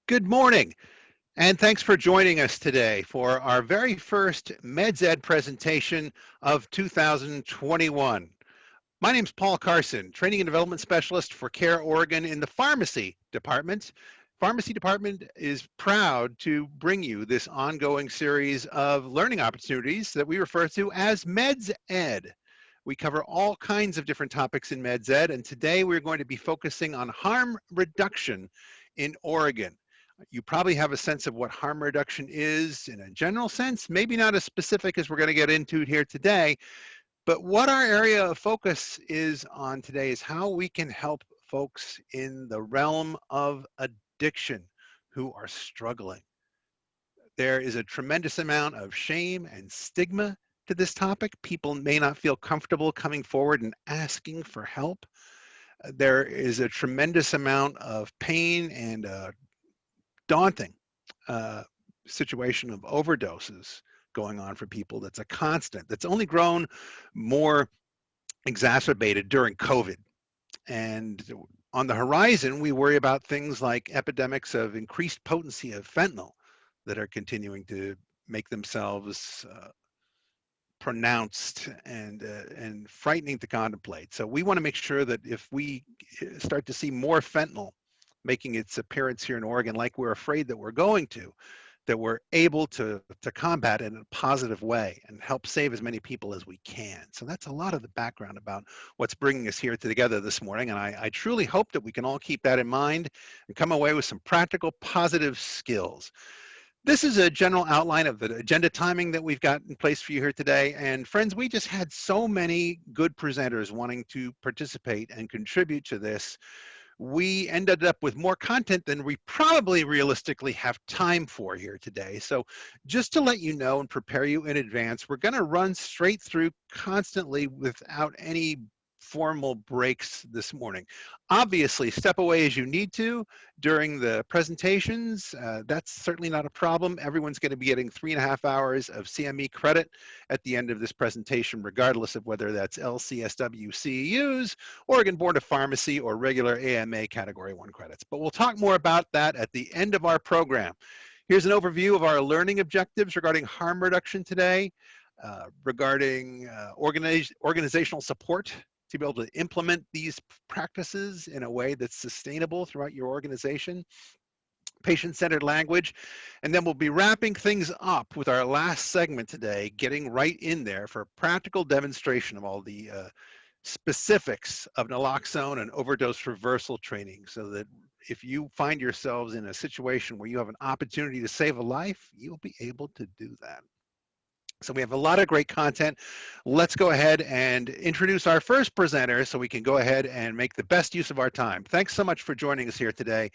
Good morning, and thanks for joining us today for our very first Meds Ed presentation of 2021. My name is Paul Carson, Training and Development Specialist for Care Oregon in the Pharmacy Department. Pharmacy Department is proud to bring you this ongoing series of learning opportunities that we refer to as Meds Ed. We cover all kinds of different topics in Meds Ed, and today we're going to be focusing on harm reduction in Oregon. You probably have a sense of what harm reduction is in a general sense, maybe not as specific as we're going to get into here today, but what our area of focus is on today is how we can help folks in the realm of addiction who are struggling. There is a tremendous amount of shame and stigma to this topic. People may not feel comfortable coming forward and asking for help. There is a tremendous amount of pain and daunting situation of overdoses going on for people. That's a constant, that's only grown more exacerbated during COVID. And on the horizon, we worry about things like epidemics of increased potency of fentanyl that are continuing to make themselves pronounced and frightening to contemplate. So we want to make sure that if we start to see more fentanyl making its appearance here in Oregon, like we're afraid that we're going to, that we're able to combat it in a positive way and help save as many people as we can. So that's a lot of the background about what's bringing us here together this morning. And I truly hope that we can all keep that in mind and come away with some practical, positive skills. This is a general outline of the agenda timing that we've got in place for you here today. And friends, we just had so many good presenters wanting to participate and contribute to this. We ended up with more content than we probably realistically have time for here today. So just to let you know and prepare you in advance, we're going to run straight through constantly without any formal breaks this morning. Obviously, step away as you need to during the presentations. That's certainly not a problem. Everyone's going to be getting 3.5 hours of CME credit at the end of this presentation, regardless of whether that's LCSW CEUs, Oregon Board of Pharmacy, or regular AMA Category 1 credits. But we'll talk more about that at the end of our program. Here's an overview of our learning objectives regarding harm reduction today, regarding organizational support to be able to implement these practices in a way that's sustainable throughout your organization, patient-centered language, and then we'll be wrapping things up with our last segment today, getting right in there for a practical demonstration of all the specifics of naloxone and overdose reversal training, so that if you find yourselves in a situation where you have an opportunity to save a life, you'll be able to do that. So we have a lot of great content. Let's go ahead and introduce our first presenter so we can go ahead and make the best use of our time. Thanks so much for joining us here today.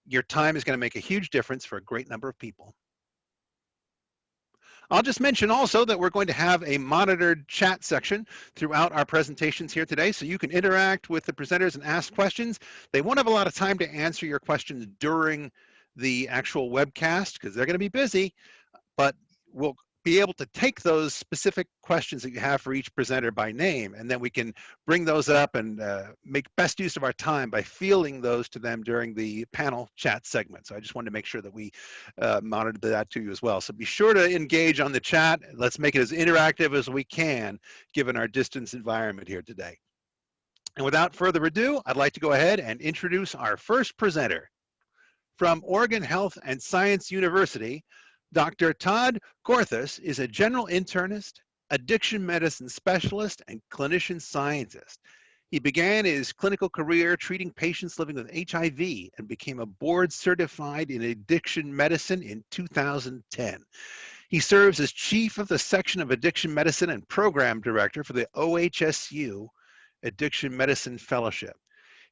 Your time is going to make a huge difference for a great number of people. I'll just mention also that we're going to have a monitored chat section throughout our presentations here today, so you can interact with the presenters and ask questions. They won't have a lot of time to answer your questions during the actual webcast because they're going to be busy, but we'll be able to take those specific questions that you have for each presenter by name, and then we can bring those up and make best use of our time by fielding those to them during the panel chat segment. So I just wanted to make sure that we monitored that to you as well. So be sure to engage on the chat. Let's make it as interactive as we can, given our distance environment here today. And without further ado, I'd like to go ahead and introduce our first presenter. From Oregon Health and Science University, Dr. Todd Korthus is a general internist, addiction medicine specialist, and clinician scientist. He began his clinical career treating patients living with HIV and became a board certified in addiction medicine in 2010. He serves as chief of the section of addiction medicine and program director for the OHSU Addiction Medicine Fellowship.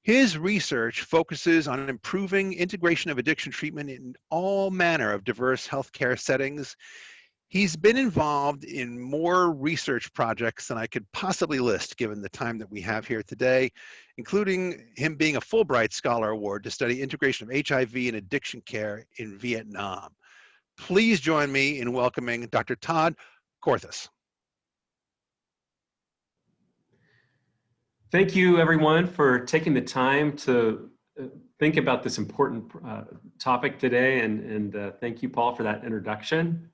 His research focuses on improving integration of addiction treatment in all manner of diverse healthcare settings. He's been involved in more research projects than I could possibly list given the time that we have here today, including him being a Fulbright Scholar Award to study integration of HIV and addiction care in Vietnam. Please join me in welcoming Dr. Todd Korthus. Thank you, everyone, for taking the time to think about this important topic today, and thank you, Paul, for that introduction.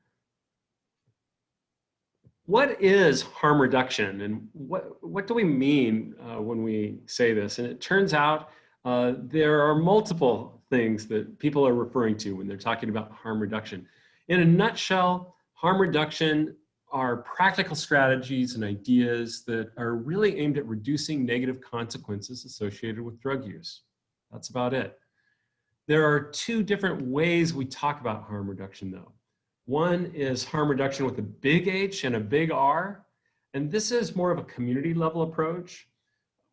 What is harm reduction, and what do we mean when we say this? And it turns out there are multiple things that people are referring to when they're talking about harm reduction. In a nutshell, harm reduction are practical strategies and ideas that are really aimed at reducing negative consequences associated with drug use. That's about it. There are two different ways we talk about harm reduction, though. One is harm reduction with a big H and a big R, and this is more of a community level approach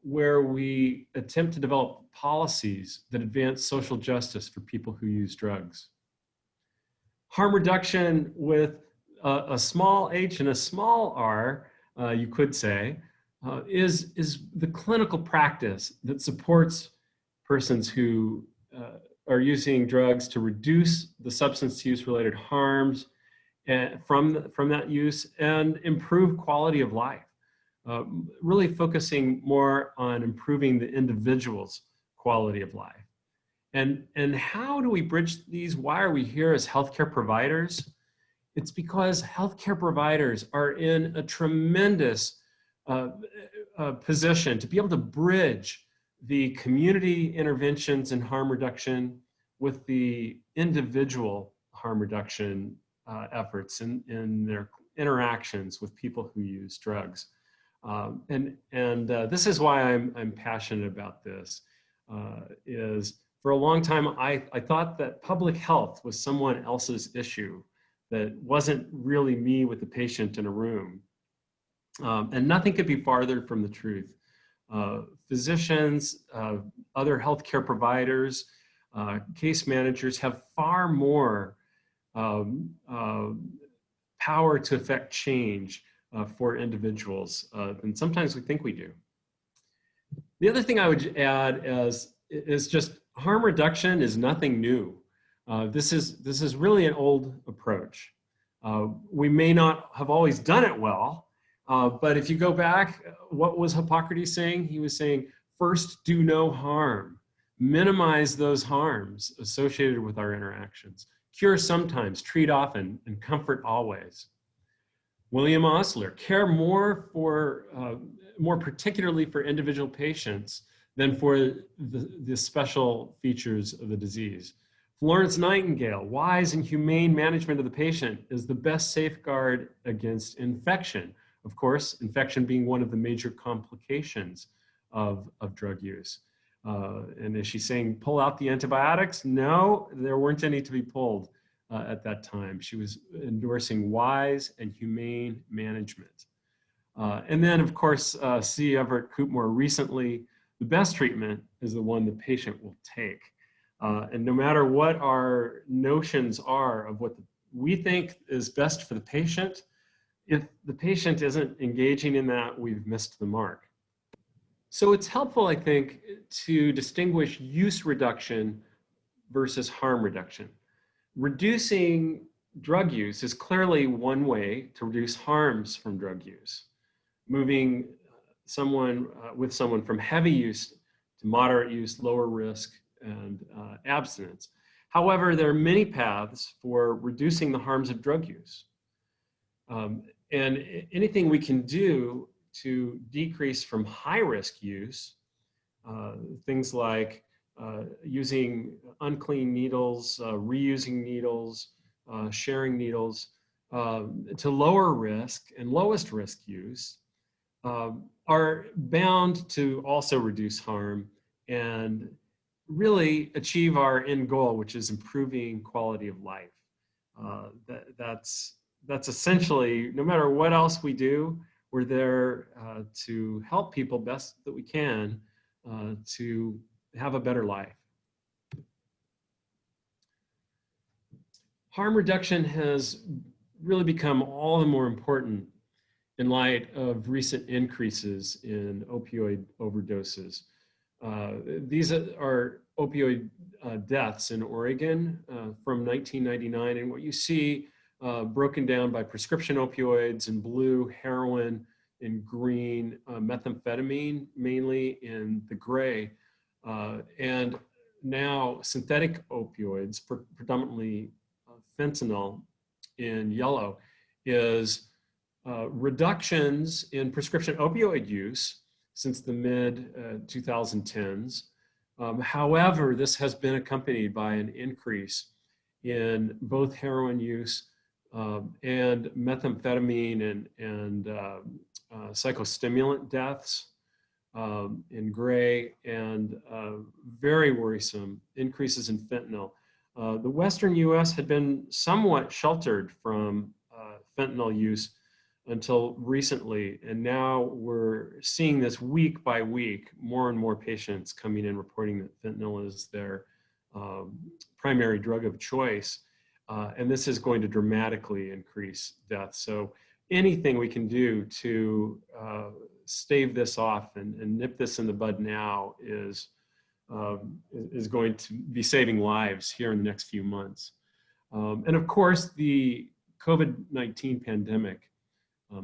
where we attempt to develop policies that advance social justice for people who use drugs. Harm reduction with a small h and a small r, you could say, is the clinical practice that supports persons who are using drugs to reduce the substance use related harms from that use and improve quality of life, really focusing more on improving the individual's quality of life. And how do we bridge these? Why are we here as healthcare providers? It's because healthcare providers are in a tremendous position to be able to bridge the community interventions in harm reduction with the individual harm reduction efforts in their interactions with people who use drugs. This is why I'm passionate about this, is for a long time, I thought that public health was someone else's issue, that wasn't really me with the patient in a room. And nothing could be farther from the truth. Physicians, other healthcare providers, case managers have far more power to affect change for individuals than sometimes we think we do. The other thing I would add is just harm reduction is nothing new. This is really an old approach. We may not have always done it well, but if you go back, what was Hippocrates saying? He was saying, first do no harm, minimize those harms associated with our interactions, cure sometimes, treat often, and comfort always. William Osler, care more particularly for individual patients than for the special features of the disease. Florence Nightingale, wise and humane management of the patient is the best safeguard against infection. Of course, infection being one of the major complications of drug use. And is she saying, pull out the antibiotics? No, there weren't any to be pulled at that time. She was endorsing wise and humane management. And then, of course, C. Everett Koop more recently, the best treatment is the one the patient will take. And no matter what our notions are of what we think is best for the patient, if the patient isn't engaging in that, we've missed the mark. So it's helpful, I think, to distinguish use reduction versus harm reduction. Reducing drug use is clearly one way to reduce harms from drug use. Moving someone from heavy use to moderate use, lower risk, and abstinence. However, there are many paths for reducing the harms of drug use. And anything we can do to decrease from high-risk use, things like using unclean needles, reusing needles, sharing needles, to lower risk and lowest risk use, are bound to also reduce harm and really achieve our end goal, which is improving quality of life. That's essentially, no matter what else we do, we're there to help people best that we can to have a better life. Harm reduction has really become all the more important in light of recent increases in opioid overdoses. These are opioid deaths in Oregon from 1999, and what you see broken down by prescription opioids in blue, heroin in green, methamphetamine mainly in the gray. And now synthetic opioids, predominantly fentanyl in yellow, is reductions in prescription opioid use since the mid 2010s. However, this has been accompanied by an increase in both heroin use and methamphetamine and psychostimulant deaths in gray, and very worrisome increases in fentanyl. The Western US had been somewhat sheltered from fentanyl use until recently, and now we're seeing this week by week, more and more patients coming in reporting that fentanyl is their primary drug of choice, and this is going to dramatically increase deaths. So anything we can do to stave this off and nip this in the bud now is going to be saving lives here in the next few months. And of course, the COVID-19 pandemic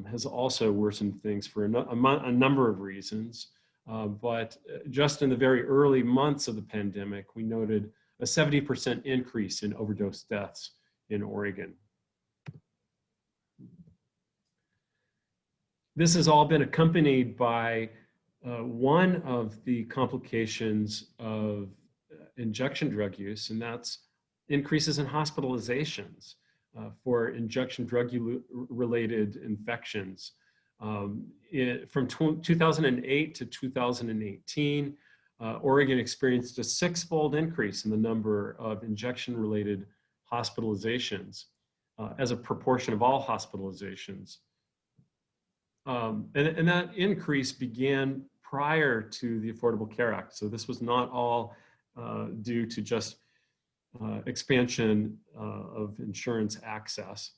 has also worsened things for a number of reasons. But just in the very early months of the pandemic, we noted a 70% increase in overdose deaths in Oregon. This has all been accompanied by one of the complications of injection drug use, and that's increases in hospitalizations for injection drug-related infections. From 2008 to 2018, Oregon experienced a 6-fold increase in the number of injection-related hospitalizations as a proportion of all hospitalizations. And that increase began prior to the Affordable Care Act. So this was not all due to just expansion of insurance access.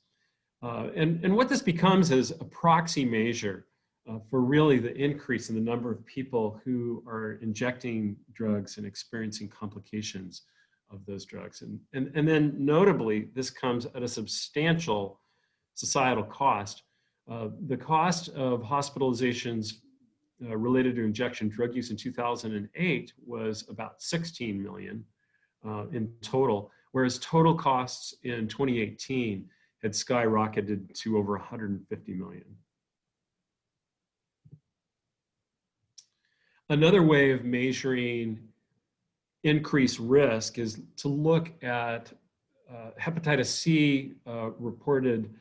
And what this becomes is a proxy measure for really the increase in the number of people who are injecting drugs and experiencing complications of those drugs. And then notably, this comes at a substantial societal cost. The cost of hospitalizations related to injection drug use in 2008 was about 16 million in total, whereas total costs in 2018 had skyrocketed to over 150 million. Another way of measuring increased risk is to look at hepatitis C reported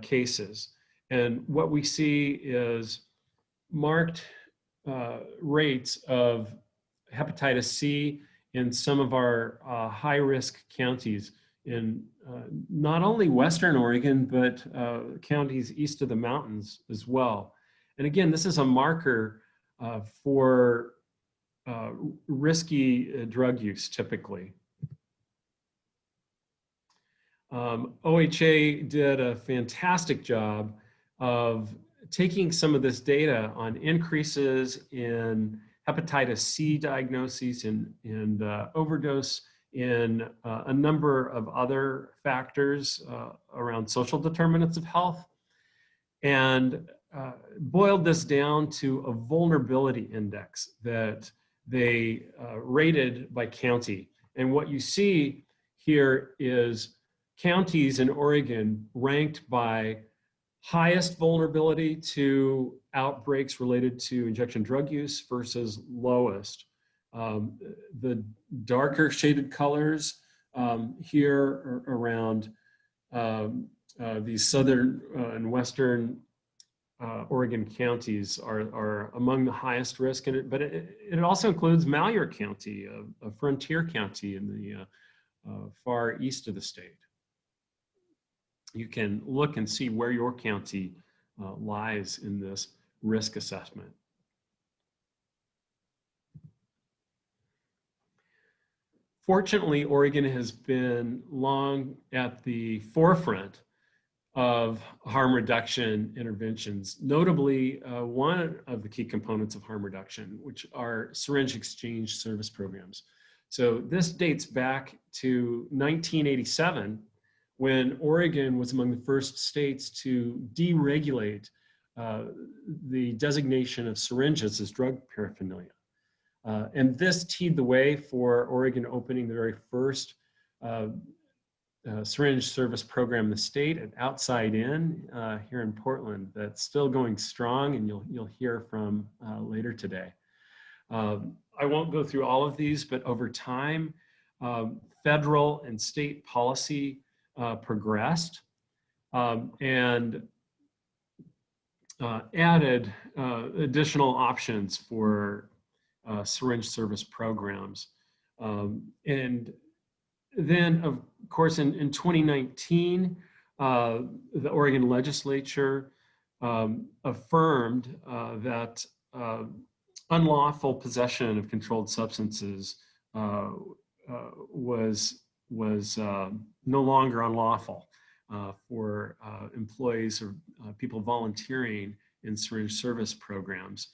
cases. And what we see is marked rates of hepatitis C in some of our high-risk counties in not only Western Oregon, but counties east of the mountains as well. And again, this is a marker for risky drug use typically. OHA did a fantastic job of taking some of this data on increases in hepatitis C diagnoses and overdose in a number of other factors around social determinants of health, and boiled this down to a vulnerability index that they rated by county. And what you see here is counties in Oregon ranked by highest vulnerability to outbreaks related to injection drug use versus lowest. The darker shaded colors here are around these southern and western Oregon counties are among the highest risk, but it also includes Malheur County, a frontier county in the far east of the state. You can look and see where your county lies in this risk assessment. Fortunately, Oregon has been long at the forefront of harm reduction interventions, notably one of the key components of harm reduction, which are syringe exchange service programs. So this dates back to 1987, when Oregon was among the first states to deregulate the designation of syringes as drug paraphernalia. And this teed the way for Oregon opening the very first syringe service program in the state at Outside In here in Portland that's still going strong, and you'll hear from later today. I won't go through all of these, but over time, federal and state policy progressed and added additional options for syringe service programs. And then, of course, in 2019, the Oregon legislature affirmed that unlawful possession of controlled substances was no longer unlawful for employees or people volunteering in syringe service programs.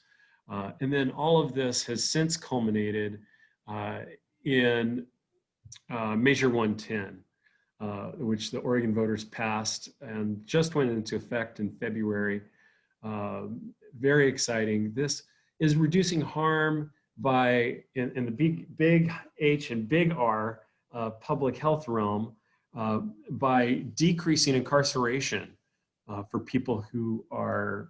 And then all of this has since culminated in Measure 110, which the Oregon voters passed and just went into effect in February. Very exciting. This is reducing harm by, in the big H and big R public health realm, by decreasing incarceration for people who are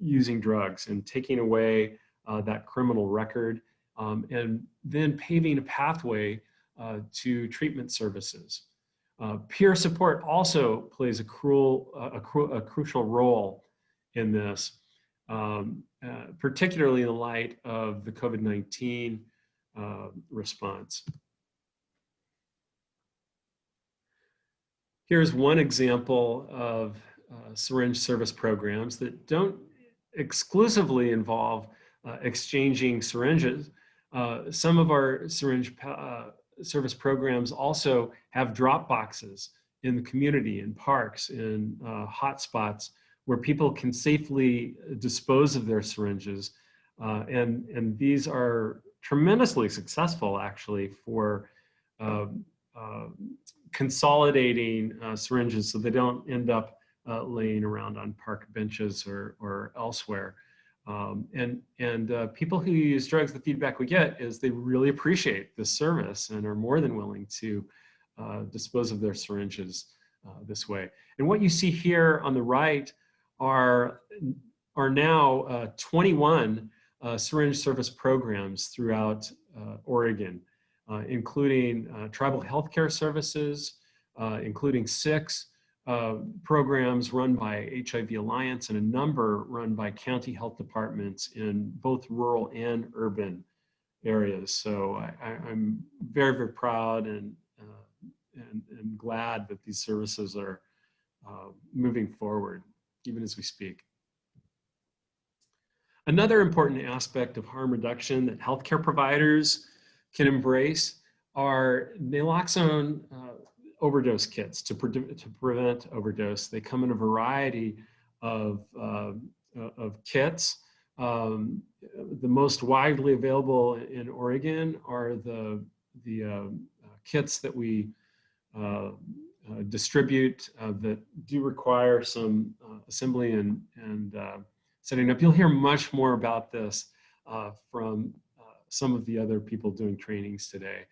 using drugs and taking away that criminal record, and then paving a pathway to treatment services. Peer support also plays a crucial role in this, particularly in the light of the COVID-19 response. Here's one example of syringe service programs that don't exclusively involve exchanging syringes. Some of our syringe service programs also have drop boxes in the community, in parks, in hotspots where people can safely dispose of their syringes. And these are tremendously successful, actually, for consolidating syringes so they don't end up laying around on park benches or elsewhere. And people who use drugs, the feedback we get is they really appreciate this service and are more than willing to dispose of their syringes this way. And what you see here on the right are now 21 syringe service programs throughout Oregon, including tribal healthcare services, including 6 programs run by HIV Alliance and a number run by county health departments in both rural and urban areas. So I'm very, very proud and glad that these services are moving forward, even as we speak. Another important aspect of harm reduction that healthcare providers can embrace are naloxone overdose kits to prevent overdose. They come in a variety of kits. The most widely available in Oregon are the kits that we distribute that do require some assembly and setting up. You'll hear much more about this from some of the other people doing trainings today.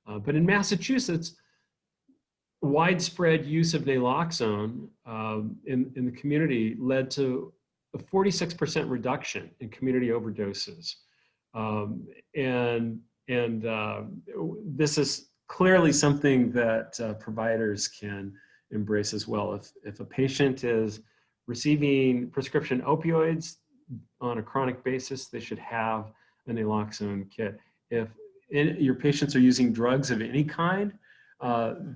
But in Massachusetts, widespread use of naloxone in the community led to a 46% reduction in community overdoses. And this is clearly something that providers can embrace as well. If a patient is receiving prescription opioids on a chronic basis, they should have a naloxone kit. If your patients are using drugs of any kind,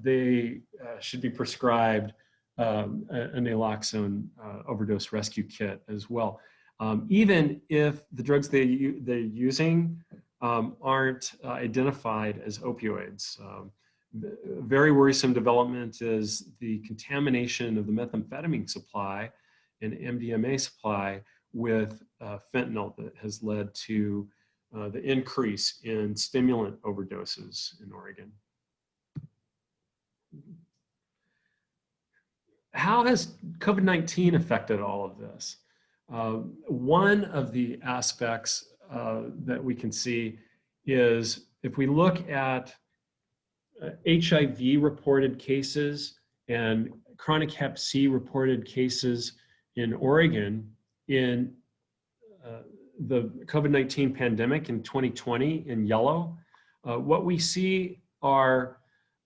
they should be prescribed a naloxone overdose rescue kit as well. Even if the drugs they're using aren't identified as opioids. Very worrisome development is the contamination of the methamphetamine supply and MDMA supply with fentanyl that has led to the increase in stimulant overdoses in Oregon. How has COVID-19 affected all of this? One of the aspects that we can see is if we look at HIV reported cases and chronic hep C reported cases in Oregon in the COVID-19 pandemic in 2020 in yellow, what we see are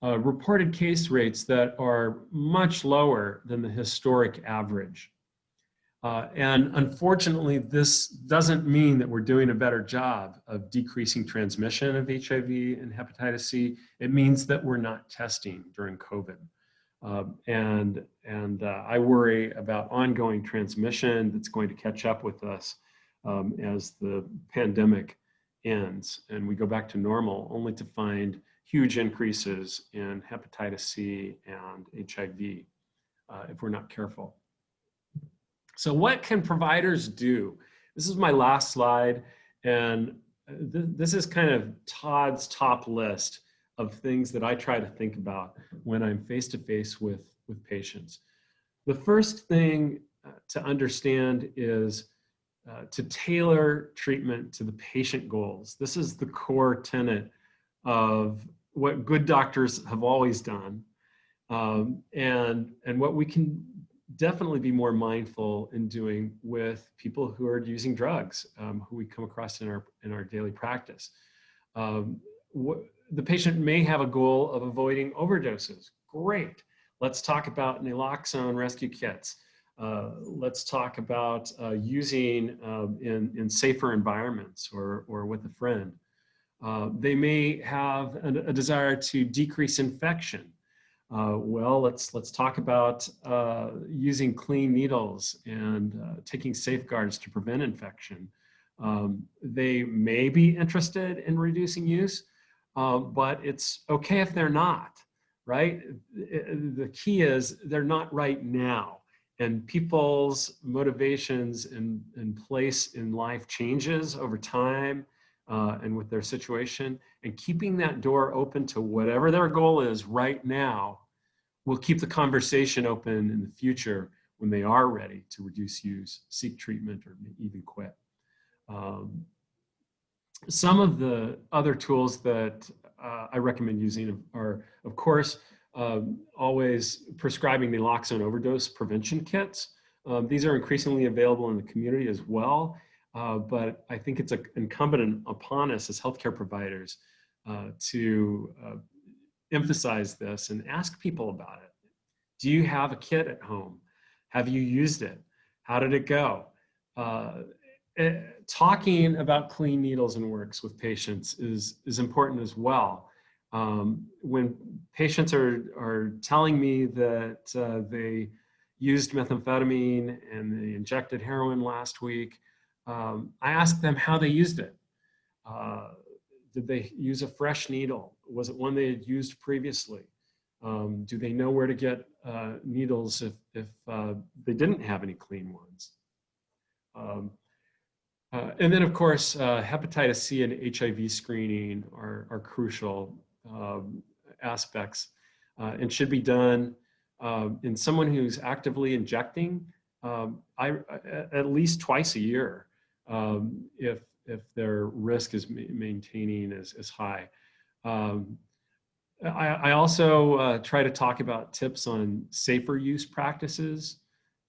reported case rates that are much lower than the historic average. And unfortunately, this doesn't mean that we're doing a better job of decreasing transmission of HIV and hepatitis C. It means that we're not testing during COVID. I worry about ongoing transmission that's going to catch up with us as the pandemic ends and we go back to normal, only to find huge increases in hepatitis C and HIV if we're not careful. So what can providers do? This is my last slide, and this is kind of Todd's top list of things that I try to think about when I'm face-to-face with patients. The first thing to understand is to tailor treatment to the patient goals. This is the core tenet of what good doctors have always done, and what we can definitely be more mindful in doing with people who are using drugs, who we come across in our daily practice. The patient may have a goal of avoiding overdoses. Great. Let's talk about naloxone rescue kits. Let's talk about using in safer environments or with a friend. They may have a desire to decrease infection. Well, let's talk about using clean needles and taking safeguards to prevent infection. They may be interested in reducing use, but it's okay if they're not, right? The key is they're not right now. And people's motivations and place in life changes over time and with their situation. And keeping that door open to whatever their goal is right now will keep the conversation open in the future when they are ready to reduce use, seek treatment, or even quit. Some of the other tools that I recommend using are, of course, always prescribing naloxone overdose prevention kits. These are increasingly available in the community as well, but I think it's incumbent upon us as healthcare providers to emphasize this and ask people about it. Do you have a kit at home? Have you used it? How did it go? Talking about clean needles and works with patients is important as well. When patients are telling me that they used methamphetamine and they injected heroin last week, I ask them how they used it. Did they use a fresh needle? Was it one they had used previously? Do they know where to get needles if they didn't have any clean ones? And then, of course, hepatitis C and HIV screening are crucial aspects and should be done in someone who's actively injecting at least twice a year if their risk is maintaining as high. I also try to talk about tips on safer use practices.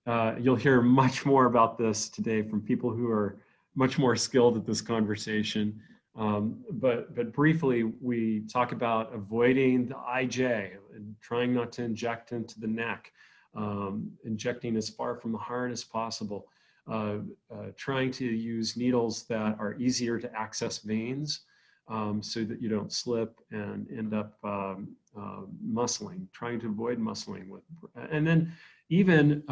You'll hear much more about this today from people who are much more skilled at this conversation. But briefly, we talk about avoiding the IJ, and trying not to inject into the neck, injecting as far from the heart as possible, trying to use needles that are easier to access veins so that you don't slip and end up muscling, trying to avoid muscling with, and then even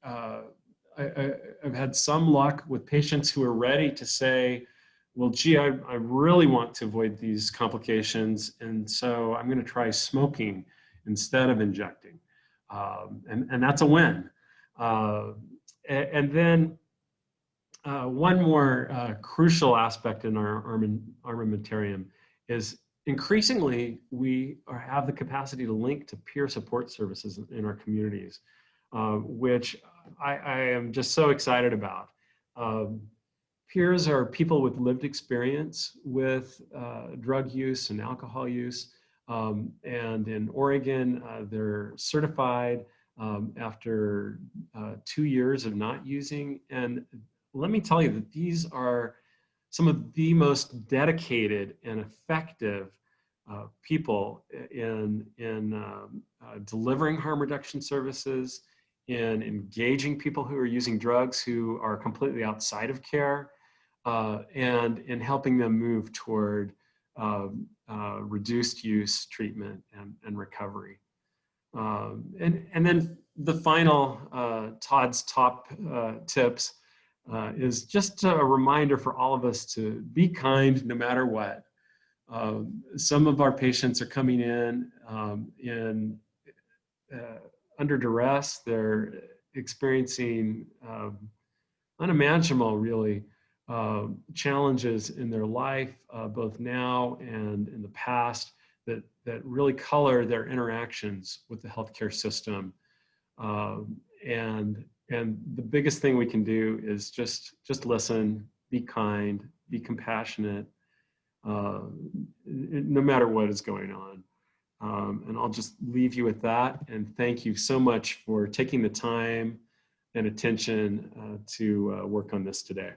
I've had some luck with patients who are ready to say, well, gee, I really want to avoid these complications, and so I'm going to try smoking instead of injecting. And that's a win. And then one more crucial aspect in our armamentarium is increasingly we have the capacity to link to peer support services in our communities, which I am just so excited about. Peers are people with lived experience with drug use and alcohol use. And in Oregon, they're certified after 2 years of not using. And let me tell you that these are some of the most dedicated and effective people in delivering harm reduction services, in engaging people who are using drugs who are completely outside of care, and in helping them move toward reduced use, treatment, and recovery. And then the final, Todd's top tips is just a reminder for all of us to be kind no matter what. Some of our patients are coming in under duress. They're experiencing unimaginable, really, challenges in their life, both now and in the past, that really color their interactions with the healthcare system. And the biggest thing we can do is just listen, be kind, be compassionate, no matter what is going on. And I'll just leave you with that. And thank you so much for taking the time and attention to work on this today.